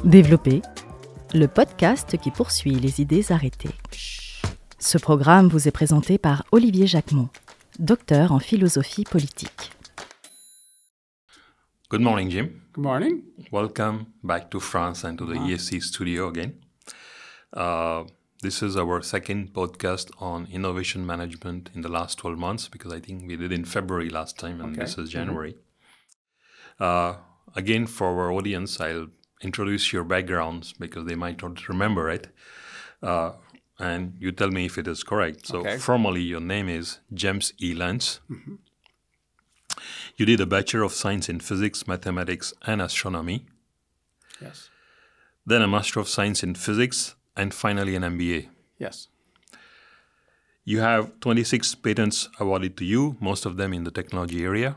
Développés, le podcast qui poursuit les idées arrêtées. Ce programme vous est présenté par Olivier Jacquemont, docteur en philosophie politique. Good morning, Jim. Good morning. Welcome back to France and to the ESCE studio again. This is our second podcast on innovation management in the last 12 months, because I think we did in February last time, and this is January. Again, for our audience, I'll introduce your backgrounds because they might not remember it. And you tell me if it is correct. So formally, your name is James Lenz. You did a Bachelor of Science in Physics, Mathematics, and Astronomy. Yes. Then a Master of Science in Physics, and finally an MBA. Yes. You have 26 patents awarded to you, most of them in the technology area.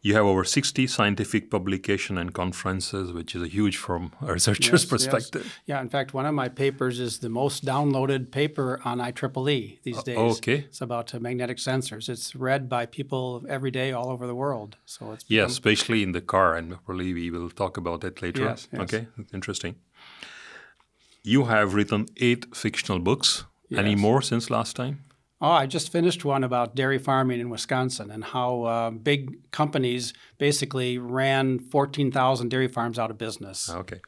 You have over 60 scientific publications and conferences, which is a huge from a researcher's perspective. Yes. Yeah, in fact, one of my papers is the most downloaded paper on IEEE these days. Okay. It's about magnetic sensors. It's read by people every day all over the world. So it's especially in the car, and probably we will talk about it later. Yes. Okay, interesting. You have written 8 fictional books. Yes. Any more since last time? Oh, I just finished one about dairy farming in Wisconsin and how big companies basically ran 14,000 dairy farms out of business. Okay.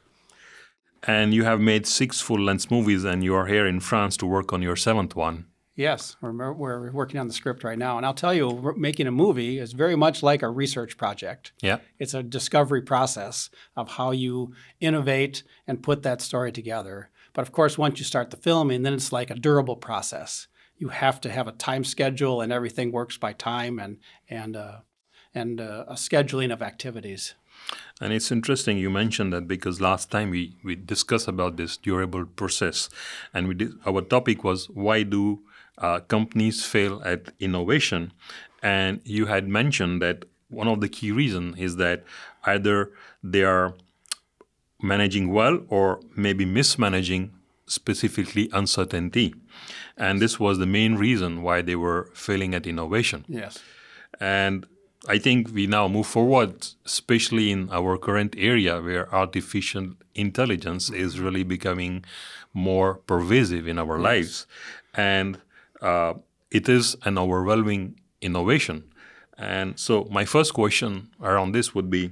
And you have made 6 full-length movies, and you are here in France to work on your 7th one. Yes, we're working on the script right now. And I'll tell you, making a movie is very much like a research project. Yeah. It's a discovery process of how you innovate and put that story together. But of course, once you start the filming, then it's like a durable process. You have to have a time schedule, and everything works by time and a scheduling of activities. And it's interesting you mentioned that, because last time we discussed about this durable process, and our topic was why do companies fail at innovation, and you had mentioned that one of the key reasons is that either they are managing well or maybe mismanaging specifically uncertainty. And this was the main reason why they were failing at innovation. Yes. And I think we now move forward, especially in our current area where artificial intelligence is really becoming more pervasive in our lives. And it is an overwhelming innovation. And so my first question around this would be,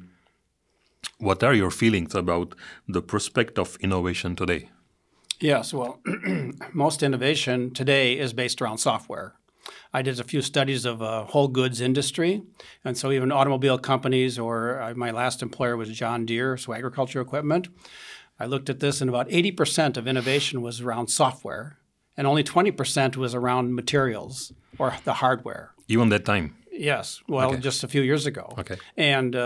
what are your feelings about the prospect of innovation today? Yes, well, most innovation today is based around software. I did a few studies of whole goods industry, and so even automobile companies, or my last employer was John Deere, so agricultural equipment. I looked at this, and about 80% of innovation was around software, and only 20% was around materials or the hardware. Even that time? Yes, well, just a few years ago. Okay. And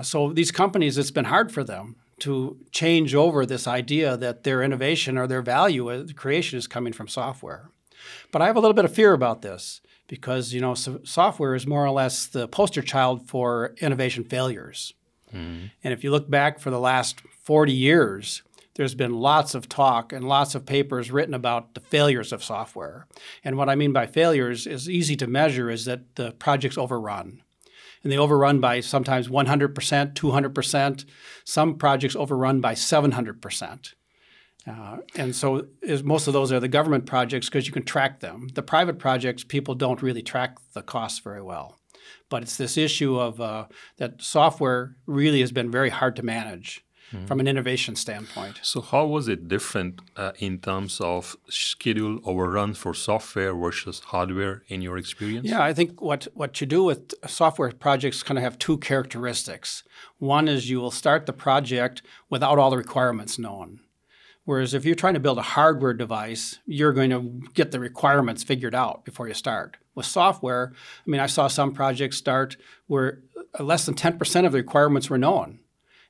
so these companies, it's been hard for them to change over this idea that their innovation or their value, the creation, is coming from software. But I have a little bit of fear about this because, software is more or less the poster child for innovation failures. And if you look back for the last 40 years, there's been lots of talk and lots of papers written about the failures of software. And what I mean by failures is easy to measure is that the projects overrun. And they overrun by sometimes 100%, 200%. Some projects overrun by 700%. And so most of those are the government projects because you can track them. The private projects, people don't really track the costs very well. But it's this issue of that software really has been very hard to manage from an innovation standpoint. So how was it different in terms of schedule overrun for software versus hardware in your experience? Yeah, I think what you do with software projects kind of have 2 characteristics. One is you will start the project without all the requirements known. Whereas if you're trying to build a hardware device, you're going to get the requirements figured out before you start. With software, I saw some projects start where less than 10% of the requirements were known.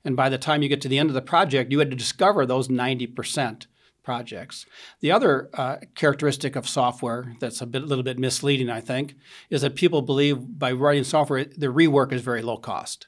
And by the time you get to the end of the project, you had to discover those 90% projects. The other characteristic of software that's a little bit misleading, I think, is that people believe by writing software, the rework is very low cost.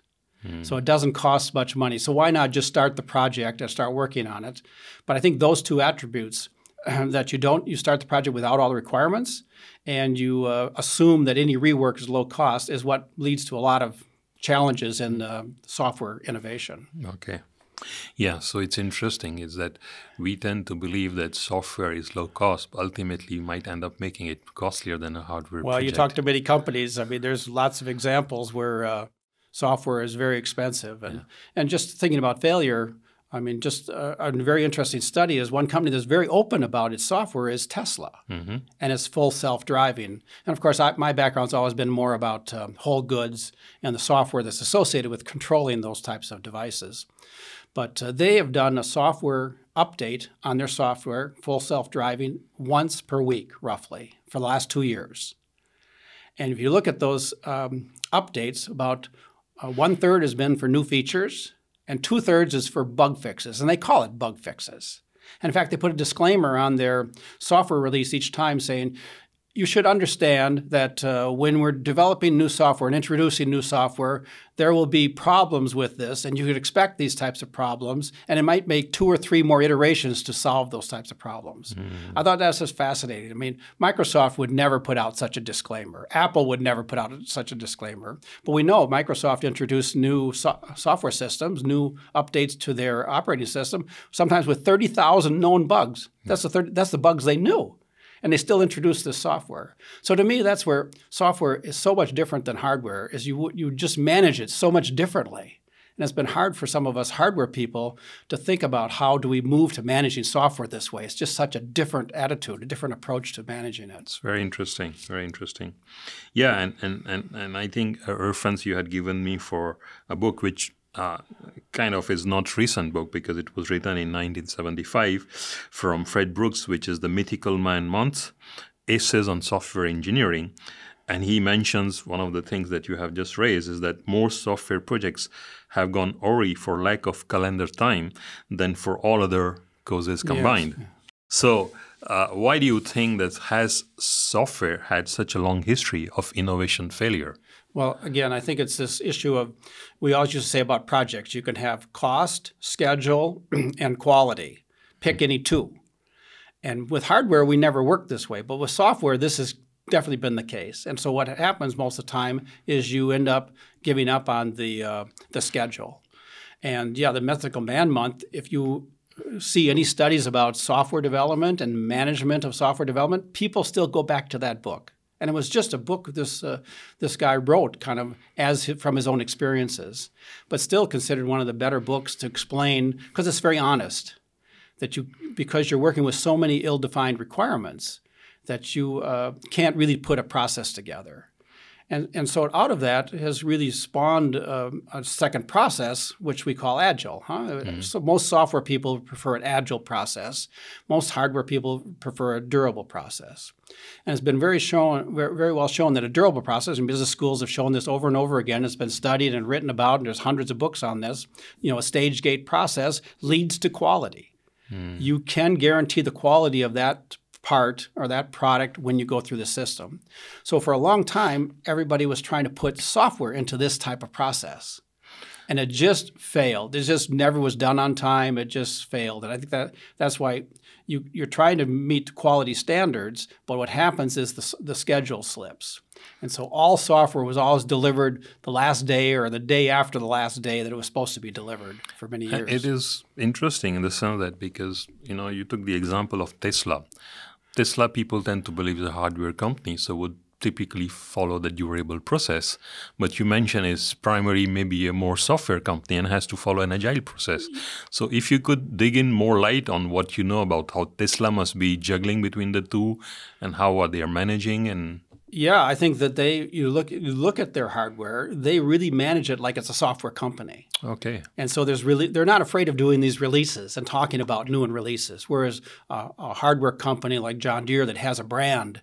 So it doesn't cost much money. So why not just start the project and start working on it? But I think those 2 attributes, that you start the project without all the requirements, and you assume that any rework is low cost, is what leads to a lot of challenges in software innovation. Okay. Yeah, so it's interesting is that we tend to believe that software is low cost, but ultimately might end up making it costlier than a hardware Well, project. you talk to many companies. I mean, there's lots of examples where software is very expensive. And just thinking about failure, I mean, just a very interesting study is one company that's very open about its software is Tesla, and it's full self-driving. And of course, my background's always been more about whole goods and the software that's associated with controlling those types of devices. But they have done a software update on their software, full self-driving, once per week, roughly, for the last 2 years. And if you look at those updates, about 1/3 has been for new features, and 2/3 is for bug fixes, and they call it bug fixes. And in fact, they put a disclaimer on their software release each time saying, you should understand that when we're developing new software and introducing new software, there will be problems with this, and you could expect these types of problems, and it might make 2 or 3 more iterations to solve those types of problems. I thought that's just fascinating. I mean, Microsoft would never put out such a disclaimer. Apple would never put out such a disclaimer. But we know Microsoft introduced new software systems, new updates to their operating system, sometimes with 30,000 known bugs. That's the bugs they knew. And they still introduce this software. So to me, that's where software is so much different than hardware, is you just manage it so much differently. And it's been hard for some of us hardware people to think about how do we move to managing software this way. It's just such a different attitude, a different approach to managing it. It's very interesting, very interesting. Yeah, and I think a reference you had given me for a book which kind of is not recent book because it was written in 1975 from Fred Brooks, which is The Mythical Man Month, Essays on Software Engineering. And he mentions one of the things that you have just raised is that more software projects have gone awry for lack of calendar time than for all other causes combined. Yes. So why do you think that has software had such a long history of innovation failure? Well, again, I think it's this issue of, we always used to say about projects, you can have cost, schedule, and quality. Pick any two. And with hardware, we never worked this way. But with software, this has definitely been the case. And so what happens most of the time is you end up giving up on the schedule. And yeah, the Mythical Man Month, if you see any studies about software development and management of software development, people still go back to that book. And it was just a book this guy wrote kind of from his own experiences, but still considered one of the better books to explain, because it's very honest, that because you're working with so many ill-defined requirements that you can't really put a process together. And so out of that has really spawned a second process, which we call agile. So most software people prefer an agile process. Most hardware people prefer a durable process. And it's been very well shown that a durable process, and business schools have shown this over and over again, it's been studied and written about, and there's hundreds of books on this, a stage gate process leads to quality. You can guarantee the quality of that part or that product when you go through the system. So for a long time, everybody was trying to put software into this type of process. And it just failed. It just never was done on time. It just failed. And I think that's why you're trying to meet quality standards, but what happens is the schedule slips. And so all software was always delivered the last day or the day after the last day that it was supposed to be delivered for many years. It is interesting in the sense that because, you took the example of Tesla. Tesla people tend to believe the hardware company, so would typically follow the durable process. But you mentioned it's primarily maybe a more software company and has to follow an agile process. So if you could dig in more light on what you know about how Tesla must be juggling between the two and how are they managing and... Yeah, I think that you look at their hardware, they really manage it like it's a software company. Okay. And so they're not afraid of doing these releases and talking about new releases. Whereas a hardware company like John Deere that has a brand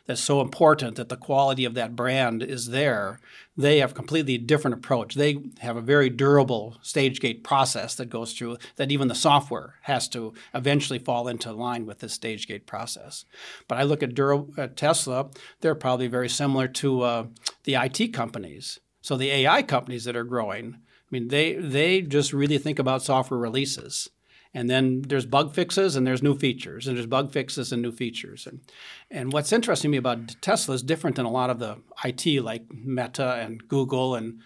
that's so important that the quality of that brand is there, they have a completely different approach. They have a very durable stage gate process that goes through that even the software has to eventually fall into line with this stage gate process. But I look at Tesla, they're probably very similar to the IT companies. So the AI companies that are growing, I mean, they just really think about software releases. And then there's bug fixes and there's new features, and there's bug fixes and new features. And what's interesting to me about Tesla is different than a lot of the IT like Meta and Google and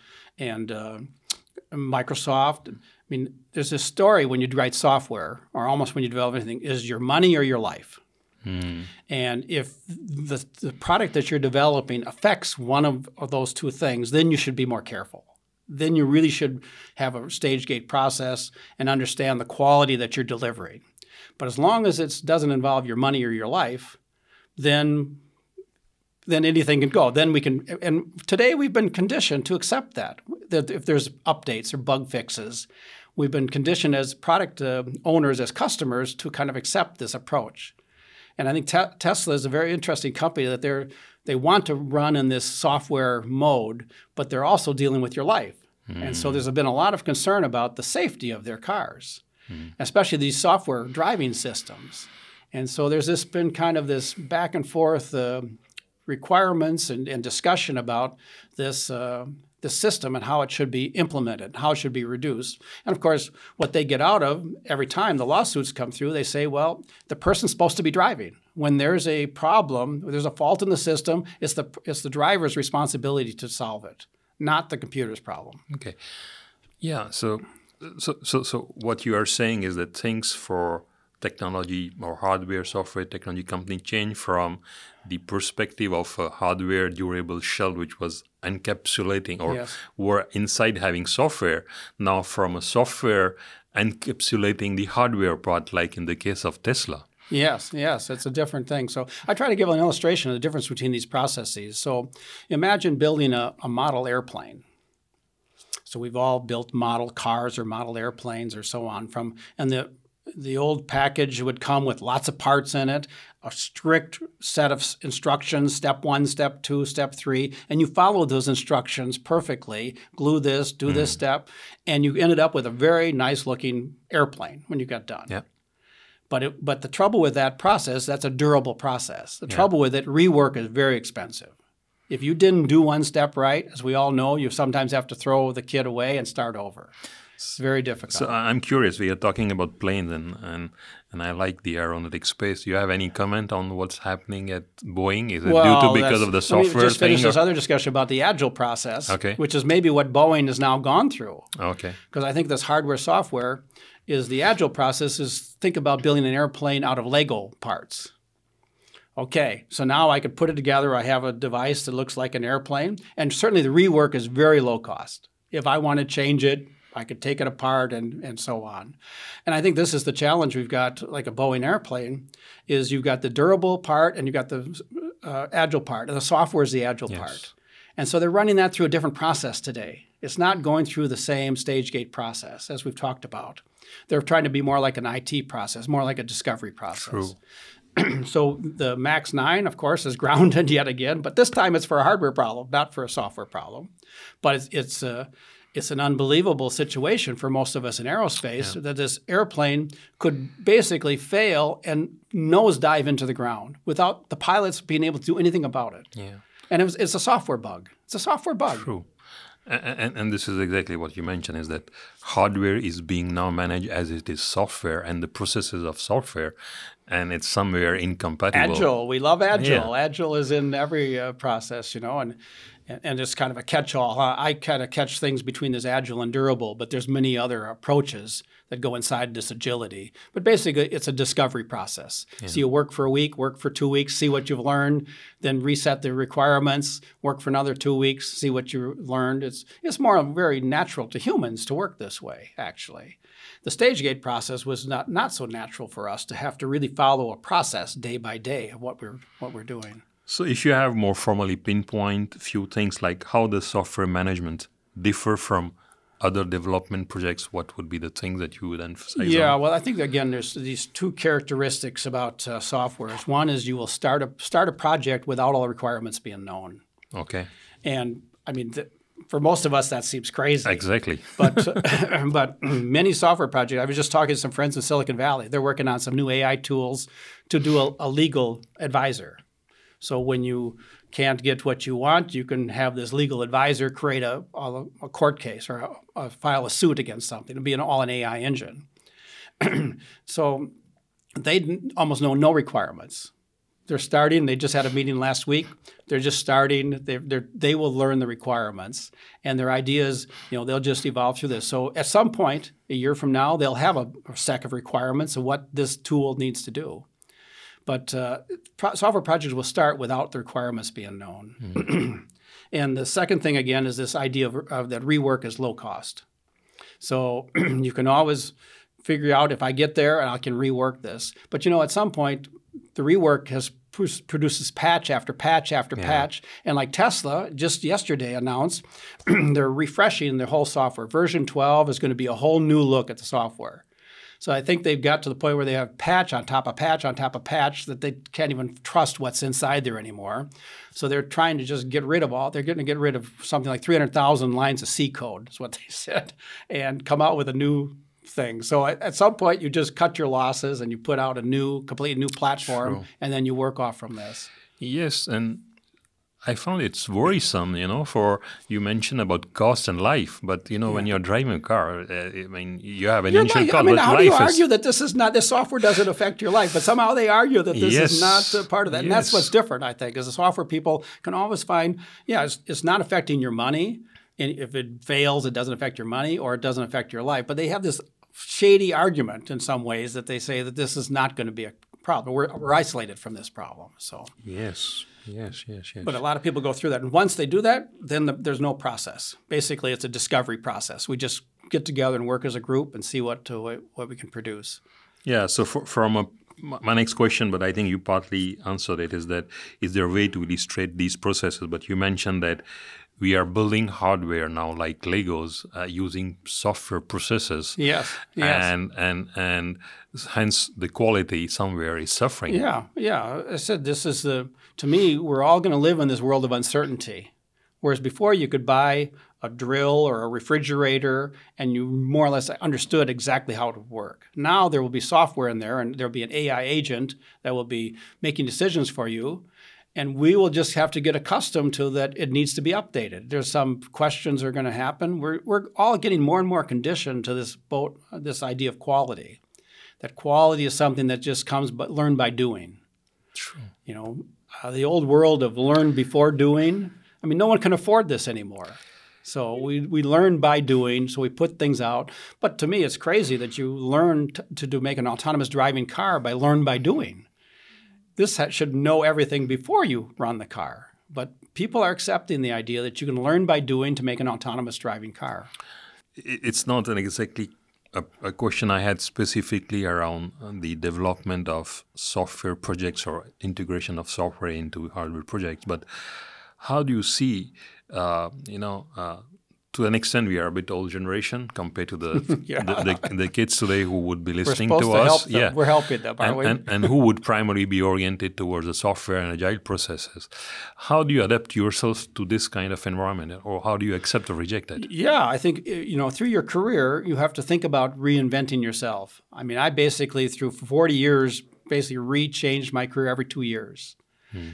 Microsoft. I mean, there's this story when you write software, or almost when you develop anything, is your money or your life. And if the product that you're developing affects one of those two things, then you should be more careful. Then you really should have a stage gate process and understand the quality that you're delivering. But as long as it doesn't involve your money or your life, then anything can go. Then we can, and today we've been conditioned to accept that if there's updates or bug fixes, we've been conditioned as product owners, as customers, to kind of accept this approach. And I think Tesla is a very interesting company that they want to run in this software mode, but they're also dealing with your life. And so there's been a lot of concern about the safety of their cars, especially these software driving systems. And so there's been kind of this back and forth requirements and discussion about this system and how it should be implemented, how it should be reduced. And of course, what they get out of every time the lawsuits come through, they say, well, the person's supposed to be driving. When there's a problem, there's a fault in the system, it's the driver's responsibility to solve it, not the computer's problem. Okay. Yeah. So what you are saying is that things for technology or hardware, software technology company change from the perspective of a hardware durable shell, which was encapsulating or were inside having software, now from a software encapsulating the hardware part, like in the case of Tesla. Yes, it's a different thing. So I try to give an illustration of the difference between these processes. So imagine building a model airplane. So we've all built model cars or model airplanes or so on and the old package would come with lots of parts in it, a strict set of instructions, step 1, step 2, step 3, and you follow those instructions perfectly, glue this, do this step, and you ended up with a very nice-looking airplane when you got done. Yeah. But the trouble with that process, that's a durable process. The trouble with it, rework is very expensive. If you didn't do one step right, as we all know, you sometimes have to throw the kit away and start over. It's very difficult. So I'm curious, we are talking about planes and I like the aeronautic space. Do you have any comment on what's happening at Boeing? Is it because of the software thing? Let me just finish this other discussion about the agile process, which is maybe what Boeing has now gone through. Okay. Because I think this hardware software is the agile process is think about building an airplane out of Lego parts. Okay, so now I could put it together. I have a device that looks like an airplane. And certainly the rework is very low cost. If I want to change it, I could take it apart and so on. And I think this is the challenge we've got, like a Boeing airplane, is you've got the durable part and you've got the agile part. And the software is the agile part. And so they're running that through a different process today. It's not going through the same stage gate process as we've talked about. They're trying to be more like an IT process, more like a discovery process. True. So the MAX 9, of course, is grounded yet again, but this time it's for a hardware problem, not for a software problem. But it's an unbelievable situation for most of us in aerospace that this airplane could basically fail and nosedive into the ground without the pilots being able to do anything about it. Yeah. And it's a software bug. It's a software bug. True. And this is exactly what you mentioned, is that hardware is being now managed as it is software and the processes of software, and it's somewhere incompatible. Agile. We love Agile. Yeah. Agile is in every process, you know, and it's kind of a catch-all. I kind of catch things between this Agile and durable, but there's many other approaches that go inside this agility. But basically, it's a discovery process. Yeah. So you work for a week, work for 2 weeks, see what you've learned, then reset the requirements, work for another 2 weeks, see what you learned. It's more very natural to humans to work this way, actually. The stage gate process was not so natural for us to have to really follow a process day by day of what we're doing. So if you have more formally pinpoint a few things like how does software management differ from other development projects, what would be the things that you would emphasize on? Well, I think, again, there's these two characteristics about software. One is you will start a project without all the requirements being known. Okay. And, I mean, for most of us, that seems crazy. Exactly. But many software projects, I was just talking to some friends in Silicon Valley. They're working on some new AI tools to do a legal advisor. So when you can't get what you want, you can have this legal advisor create a court case or file a suit against something. It'll be all an AI engine. So they almost know no requirements. They're starting. They just had a meeting last week. They're just starting. They will learn the requirements, and their ideas, they'll just evolve through this. So at some point, a year from now, they'll have a stack of requirements of what this tool needs to do. But software projects will start without the requirements being known. Mm-hmm. And the second thing, again, is this idea of that rework is low cost. So you can always figure out if I get there and I can rework this. But, at some point, the rework produces patch after patch after patch. And like Tesla just yesterday announced, they're refreshing their whole software. Version 12 is going to be a whole new look at the software. So I think they've got to the point where they have patch on top of patch on top of patch that they can't even trust what's inside there anymore. So they're trying to just get rid of they're going to get rid of something like 300,000 lines of C code, is what they said, and come out with a new thing. So at some point, you just cut your losses and you put out a completely new platform, and then you work off from this. Yes, and I found it's worrisome, for you mentioned about cost and life, but when you're driving a car, you have an initial cost. But how do you argue that this software doesn't affect your life? But somehow they argue that this is not part of that. And that's what's different, I think, is the software people can always find, it's not affecting your money. And if it fails, it doesn't affect your money or it doesn't affect your life. But they have this shady argument in some ways that they say that this is not going to be a problem. We're isolated from this problem. So Yes. But a lot of people go through that. And once they do that, then there's no process. Basically, it's a discovery process. We just get together and work as a group and see what we can produce. Yeah, so my next question, but I think you partly answered it, is there a way to illustrate these processes? But you mentioned that we are building hardware now like Legos using software processes. Yes. And hence the quality somewhere is suffering. Yeah. I said to me, we're all going to live in this world of uncertainty. Whereas before you could buy a drill or a refrigerator and you more or less understood exactly how it would work. Now there will be software in there and there will be an AI agent that will be making decisions for you. And we will just have to get accustomed to that it needs to be updated. There's some questions that are going to happen. We're all getting more and more conditioned to this idea of quality. That quality is something that just comes learned by doing. True. The old world of learn before doing, no one can afford this anymore. So we learn by doing, so we put things out. But to me, it's crazy that you learn to make an autonomous driving car by learn by doing. This should know everything before you run the car. But people are accepting the idea that you can learn by doing to make an autonomous driving car. It's not exactly a question I had specifically around the development of software projects or integration of software into hardware projects. But how do you see, to an extent, we are a bit old generation compared to the kids today who would be listening to us. Yeah, we're helping them, aren't we? And who would primarily be oriented towards the software and agile processes. How do you adapt yourself to this kind of environment, or how do you accept or reject it? Yeah, I think through your career, you have to think about reinventing yourself. I basically through 40 years re-changed my career every 2 years.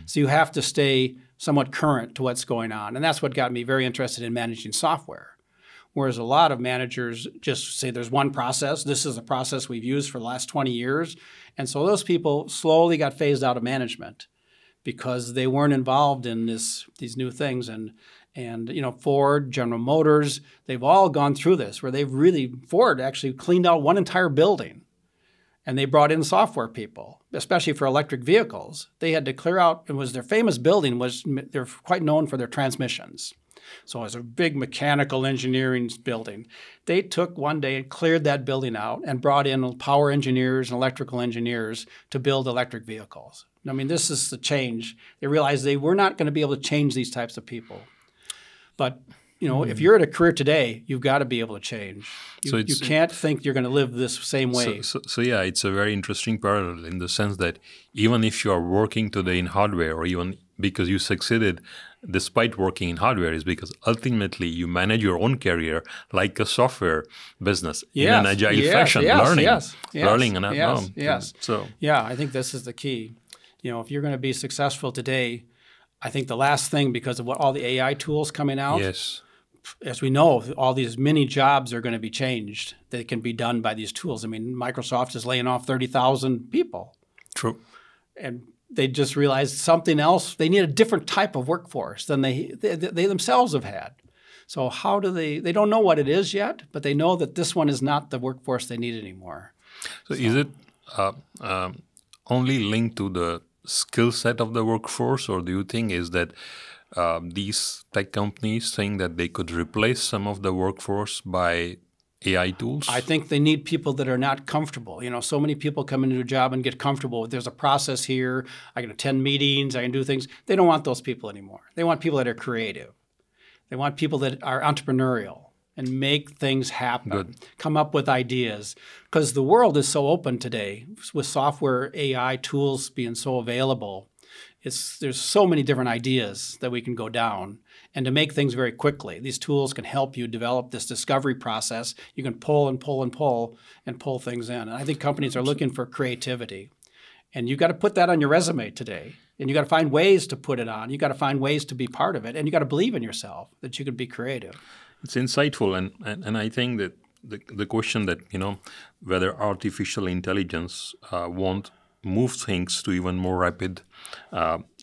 So you have to stay somewhat current to what's going on. And that's what got me very interested in managing software. Whereas a lot of managers just say there's one process. This is the process we've used for the last 20 years. And so those people slowly got phased out of management because they weren't involved in these new things. And Ford, General Motors, they've all gone through this where Ford actually cleaned out one entire building. And they brought in software people, especially for electric vehicles. They had to clear out, their famous building they're quite known for their transmissions. So it was a big mechanical engineering building. They took one day and cleared that building out and brought in power engineers and electrical engineers to build electric vehicles. This is the change. They realized they were not going to be able to change these types of people. But if you're in a career today, you've got to be able to change. You can't think you're going to live this same way. So it's a very interesting parallel in the sense that even if you are working today in hardware, or even because you succeeded despite working in hardware, is because ultimately you manage your own career like a software business in an agile fashion, learning and So I think this is the key. If you're going to be successful today, I think the last thing, because of all the AI tools coming out, as we know, all these many jobs are going to be changed that can be done by these tools. I mean, Microsoft is laying off 30,000 people. True. And they just realized something else. They need a different type of workforce than they themselves have had. So how do they don't know what it is yet, but they know that this one is not the workforce they need anymore. So is it only linked to the skill set of the workforce, or do you think is that these tech companies think that they could replace some of the workforce by AI tools? I think they need people that are not comfortable. You know, so many people come into a job and get comfortable. There's a process here. I can attend meetings. I can do things. They don't want those people anymore. They want people that are creative. They want people that are entrepreneurial and make things happen, Good. Come up with ideas. Because the world is so open today with software, AI tools being so available. There's so many different ideas that we can go down, and to make things very quickly. These tools can help you develop this discovery process. You can pull and pull and pull and pull things in. And I think companies are looking for creativity. And you got to put that on your resume today. And you got to find ways to put it on. You got to find ways to be part of it. And you got to believe in yourself that you can be creative. It's insightful, and I think that the question that, you know, whether artificial intelligence won't move things to even more rapid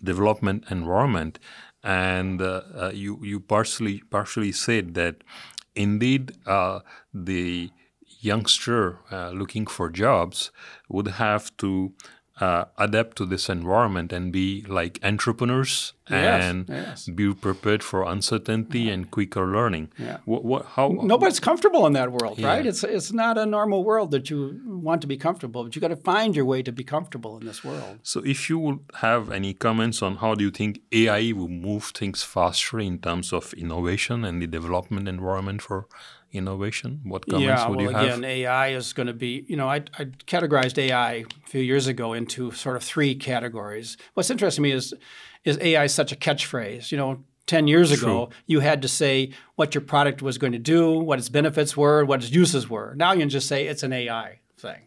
development environment, and you partially said that indeed the youngster looking for jobs would have to adapt to this environment and be like entrepreneurs and be prepared for uncertainty and quicker learning. Yeah. How Nobody's comfortable in that world, Yeah. right? It's not a normal world that you want to be comfortable, but you got to find your way to be comfortable in this world. So if you would have any comments on how do you think AI will move things faster in terms of innovation and the development environment for innovation, what comments would you have? Again, AI is going to be, you know, I categorized AI a few years ago into sort of three categories. What's interesting to me is AI is such a catchphrase. You know, 10 years ago, you had to say what your product was going to do, what its benefits were, what its uses were. Now you can just say it's an AI thing.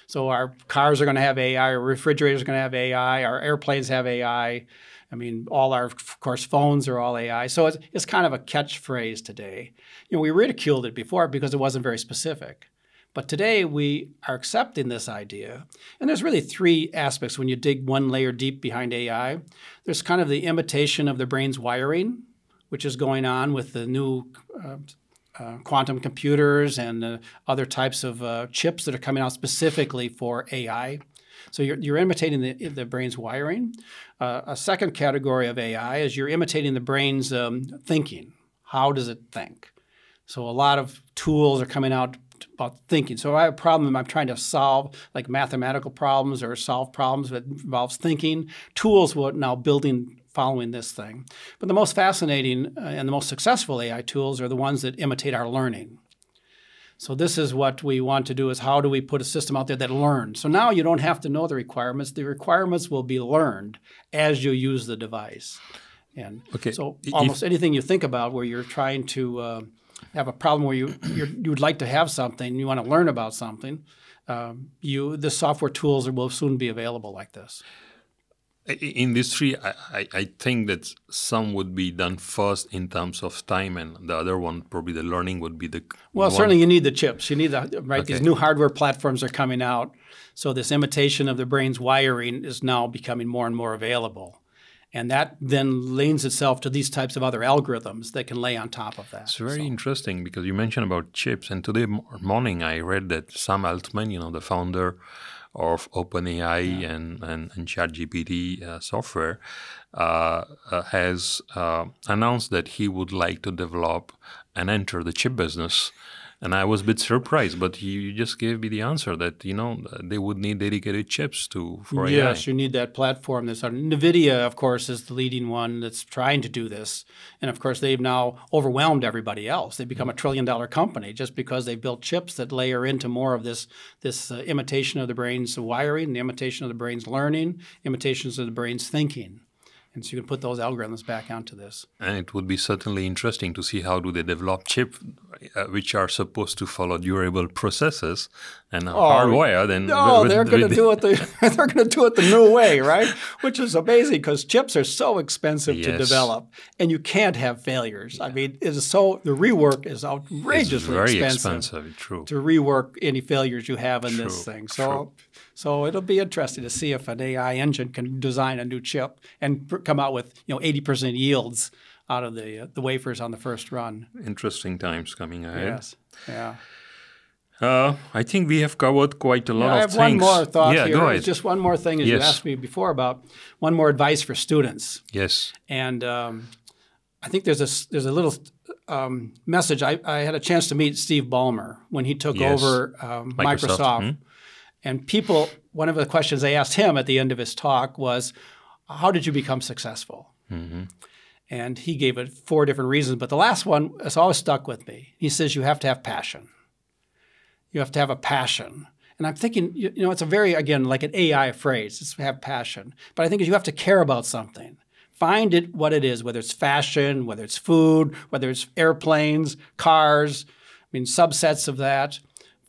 So our cars are going to have AI, our refrigerators are going to have AI, our airplanes have AI. I mean, all our, of course, phones are all AI. So it's kind of a catchphrase today. You know, we ridiculed it before because it wasn't very specific. But today we are accepting this idea. And there's really three aspects when you dig one layer deep behind AI. There's kind of the imitation of the brain's wiring, which is going on with the new quantum computers and other types of chips that are coming out specifically for AI. So you're imitating the brain's wiring. A second category of AI is you're imitating the brain's thinking. How does it think? So a lot of tools are coming out about thinking. So if I have a problem I'm trying to solve, like mathematical problems or solve problems that involves thinking, tools will now building following this thing. But the most fascinating and the most successful AI tools are the ones that imitate our learning. So this is what we want to do is how do we put a system out there that learns? So now you don't have to know the requirements. The requirements will be learned as you use the device. And so almost anything you think about where you're trying to have a problem where you would like to have something, you want to learn about something, the software tools will soon be available like this. In this three, I think that some would be done first in terms of time, and the other one, probably the learning, would be the well, one. Certainly you need the chips. You need the right. Okay. These new hardware platforms are coming out, so this imitation of the brain's wiring is now becoming more and more available, and that then lends itself to these types of other algorithms that can lay on top of that. It's very interesting because you mentioned about chips, and today morning I read that Sam Altman, you know, the founder of OpenAI and ChatGPT software, has announced that he would like to develop and enter the chip business. And I was a bit surprised, but you just gave me the answer that, you know, they would need dedicated chips for AI. Yes, you need that platform. NVIDIA, of course, is the leading one that's trying to do this. And, of course, they've now overwhelmed everybody else. They've become a trillion-dollar company just because they built chips that layer into more of this imitation of the brain's wiring, the imitation of the brain's learning, imitations of the brain's thinking. And so you can put those algorithms back onto this. And it would be certainly interesting to see how do they develop chip which are supposed to follow durable processes and hardwire, then they're going to do it they're going to do it the new way, right? Which is amazing because chips are so expensive to develop, and you can't have failures. I mean, the rework is outrageously expensive. True. To rework any failures you have in this thing. So it'll be interesting to see if an AI engine can design a new chip and come out with 80% yields out of the wafers on the first run. Interesting times coming ahead. Yes. Yeah. I think we have covered quite a lot of things. I have one more thought here. Go ahead. Just one more thing, as you asked me before about one more advice for students. Yes. And I think there's a little message. I had a chance to meet Steve Ballmer when he took over Microsoft. And one of the questions they asked him at the end of his talk was, how did you become successful? Mm-hmm. And he gave it 4 different reasons, but the last one has always stuck with me. He says you have to have passion. You have to have a passion. And I'm thinking, it's a very, again, like an AI phrase, it's have passion. But I think you have to care about something. Find it what it is, whether it's fashion, whether it's food, whether it's airplanes, cars, subsets of that.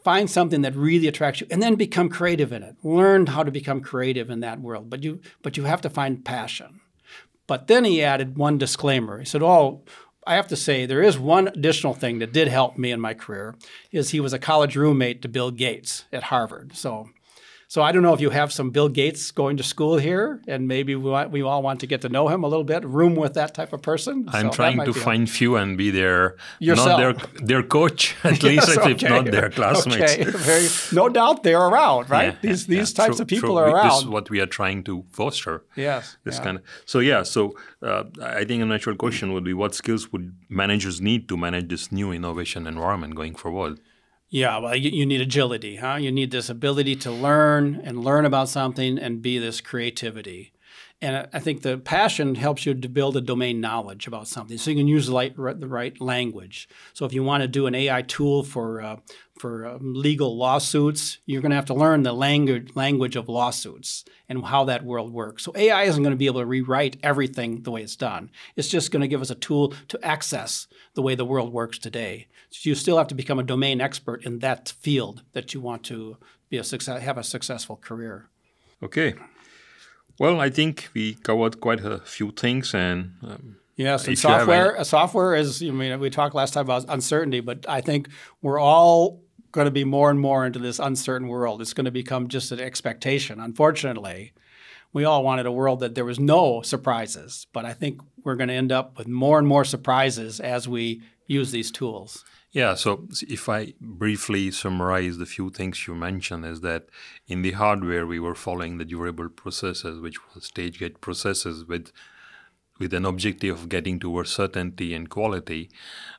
Find something that really attracts you and then become creative in it. Learn how to become creative in that world, but you have to find passion. But then he added one disclaimer. He said, I have to say there is one additional thing that did help me in my career is he was a college roommate to Bill Gates at Harvard. So I don't know if you have some Bill Gates going to school here, and maybe we all want to get to know him a little bit, room with that type of person. I'm trying to find few and be their their coach, at least if not their classmates. Okay. No doubt they're around, right? Yeah, these types of people are around. This is what we are trying to foster. Yes. Kind of. So I think a natural question would be, what skills would managers need to manage this new innovation environment going forward? Yeah, well, you need agility, huh? You need this ability to learn about something and be this creativity. And I think the passion helps you to build a domain knowledge about something, so you can use the right language. So if you want to do an AI tool for legal lawsuits, you're going to have to learn the language of lawsuits and how that world works. So AI isn't going to be able to rewrite everything the way it's done. It's just going to give us a tool to access the way the world works today. So you still have to become a domain expert in that field that you want to have a successful career. Okay. Well, I think we covered quite a few things, and yes, and software is. We talked last time about uncertainty, but I think we're all going to be more and more into this uncertain world. It's going to become just an expectation. Unfortunately, we all wanted a world that there was no surprises, but I think we're going to end up with more and more surprises as we use these tools. Yeah, so if I briefly summarize the few things you mentioned, is that in the hardware we were following the durable processes, which was stage gate processes with an objective of getting towards certainty and quality.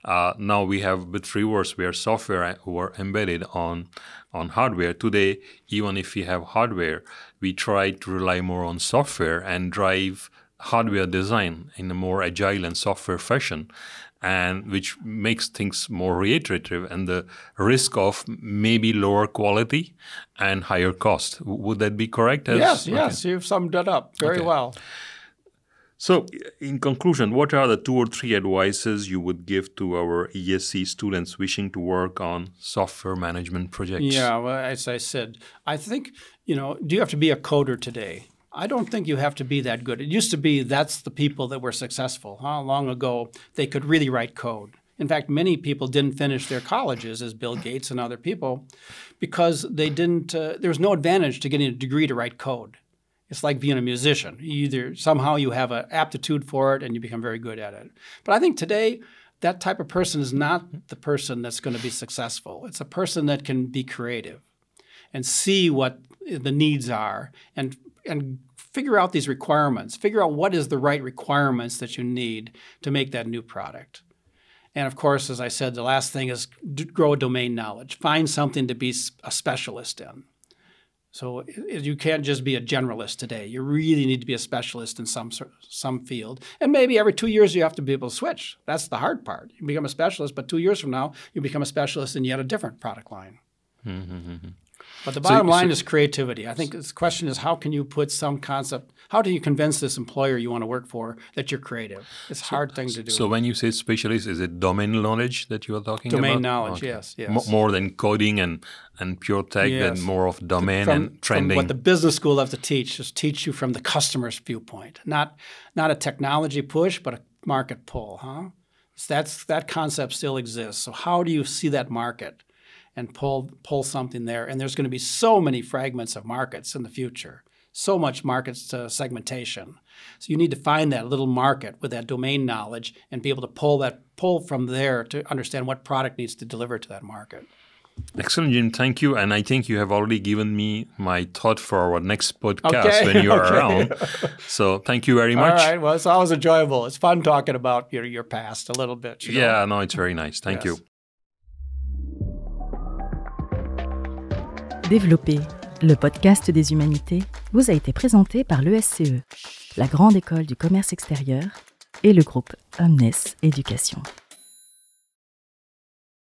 Now we have bit reverse, where software were embedded on hardware. Today, even if we have hardware, we try to rely more on software and drive hardware design in a more agile and software fashion, and which makes things more reiterative and the risk of maybe lower quality and higher cost. Would that be correct? Yes, you've summed that up very well. So in conclusion, what are the 2 or 3 advices you would give to our ESCE students wishing to work on software management projects? Yeah, well, as I said, I think, do you have to be a coder today? I don't think you have to be that good. It used to be that's the people that were successful. Long ago, they could really write code. In fact, many people didn't finish their colleges, as Bill Gates and other people, because they didn't. There was no advantage to getting a degree to write code. It's like being a musician. Somehow you have an aptitude for it and you become very good at it. But I think today, that type of person is not the person that's going to be successful. It's a person that can be creative and see what the needs are and figure out these requirements. Figure out what is the right requirements that you need to make that new product. And of course, as I said, the last thing is grow a domain knowledge. Find something to be a specialist in. So you can't just be a generalist today. You really need to be a specialist in some field. And maybe every 2 years you have to be able to switch. That's the hard part. You become a specialist, but 2 years from now, you become a specialist in yet a different product line. Mm-hmm. But the bottom line is creativity. I think the question is, how can you put some concept, how do you convince this employer you want to work for that you're creative? It's a hard thing to do. So when you say specialist, is it domain knowledge that you are talking about? Domain knowledge, okay. Yes. More than coding and pure tech, than more of domain and trending. From what the business school have to teach is teach you from the customer's viewpoint. Not a technology push, but a market pull, huh? So that concept still exists. So how do you see that market and pull something there? And there's going to be so many fragments of markets in the future, so much markets segmentation. So you need to find that little market with that domain knowledge and be able to pull from there to understand what product needs to deliver to that market. Excellent, Jim. Thank you. And I think you have already given me my thought for our next podcast when you are around. So thank you very much. All right. Well, it's always enjoyable. It's fun talking about your past a little bit. Yeah, no, it's very nice. Thank you. Développés, le podcast des humanités, vous a été présenté par l'ESCE, la grande école du commerce extérieur, et le groupe Humanités Éducation.